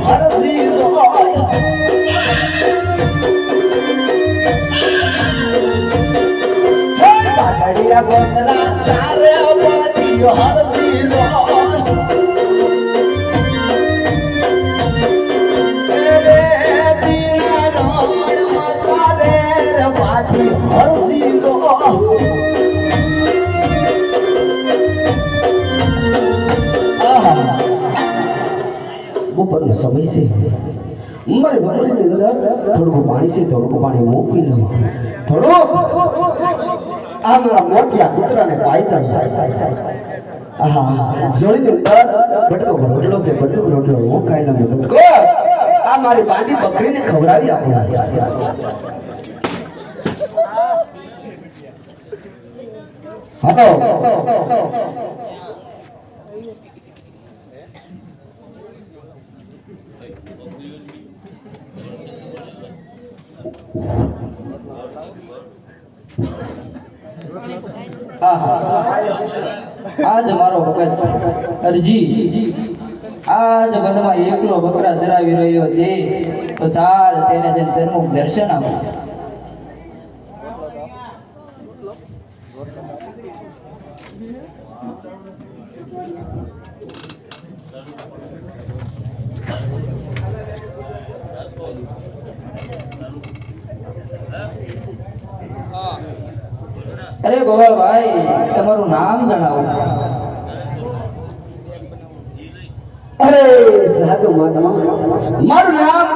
હરજી જોય હે પાટડિયા ગોતરા સારે પાટીઓ હરજી જોય બપોરનો સમય છે મારે બપોરની અંદર થોડું પાણી છે થોડું પાણી મૂકી લઉં થોડું આ મારા મોટિયા કૂતરાને કાયદા જોડીને બટકો રોટલો છે બટકો રોટલો હું ખાઈ લઉં બટકો આ મારી બાંડી બકરીને ખવડાવી આપું હટો આજ મારો ભગત અરજી આજ વનમાં એકલો બકરા ચરાવી રહ્યો છે તો ચાલ તેને જઈને સન્મુખ દર્શન આપો. અરે ગોવાળભાઈ તમારું નામ જણાવો. અરે સાધુ મહાત્મા મારું નામ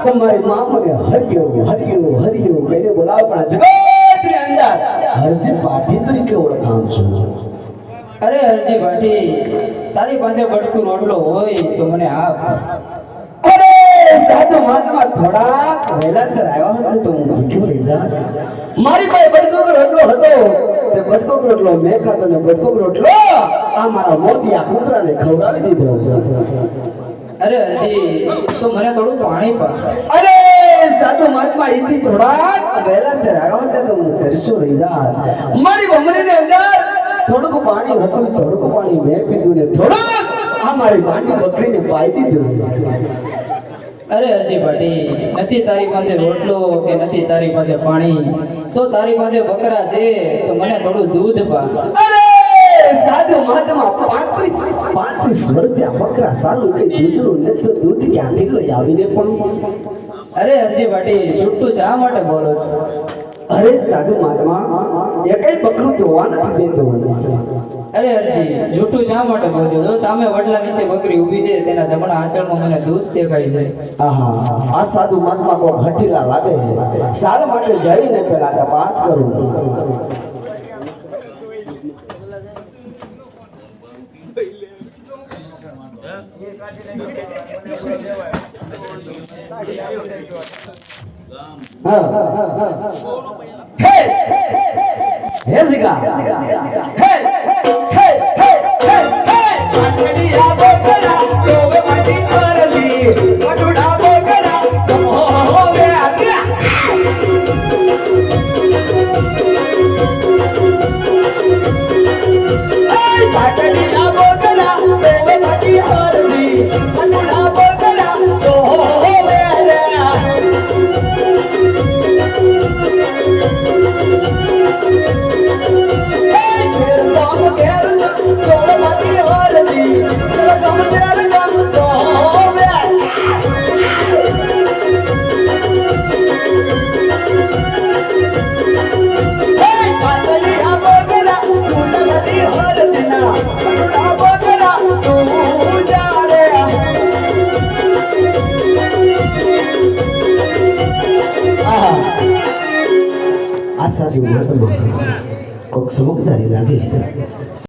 તમારી માં મને હરિયો હરિયો હરિયો કહીને બોલાવ પણ જગતની અંદર હરજી પાટી તરીકે ઓળખાણ છું. અરે હરજી પાટી તારી પાસે બટકું રોટલો હોય તો મને આપ. અરે સાધુ મહાત્મા થોડાક વહેલાસર આવ્યા હતો તો હું ભૂખ્યો રહી જા. મારી પાસે બટકો રોટલો હતો તે બટકો રોટલો મેં ખાતો ને બટકો રોટલો આ મારા મોતિયા કૂતરાને ખવડાવી દીધો. અરે હરજી તો મને થોડું પાણી પા. અરે સાધુ મહાત્મા એથી થોડાક વહેલાસર આવ્યા હતા તો હું તરસો રહી જા. મારી બમણીની અંદર થોડુંક પાણી હતું થોડુંક પાણી મેં પીધું ને થોડુંક આ મારી બાંડી બકરીને પાઈ દીધું. અરે હરજી પાટી નથી તારી પાસે રોટલો કે નથી તારી પાસે પાણી તો તારી પાસે બકરા છે તો મને થોડું દૂધ પા. અરે સાધુ મહાત્મા 35 વર્ષ ત્યાં બકરા સારું કઈ દૂધનું ને તો દૂધ ક્યાંથી લઈ આવીને પણ. અરે હરજી પાટી છૂટું ચા માટે બોલો છો. અરે સાધુ મહાત્મા એકઈ બકરું ધોવા નથી દેતો. અરે હરજી જૂઠું શા માટે કહો છો? જો સામે વડલા નીચે બકરી ઊભી છે તેના જમણા આંચળમાં મને દૂધ દેખાય છે. આહા આ સાધુ મહાત્મા કોઈ હઠીલા લાગે છે. સારા માટે જઈને પહેલા તપાસ કરું. હે સિકા હે હે હે હે પાટડિયા બોકરા તોવે માટી કરલી પટુડા બોકરા તમો હોવે આગ્યા. એ પાટડિયા બોકરા તોવે માટી કરલી પટુડા બોકરા તો હોવે આગ્યા. આ સારી વાત કોક સમજદારી લાગે.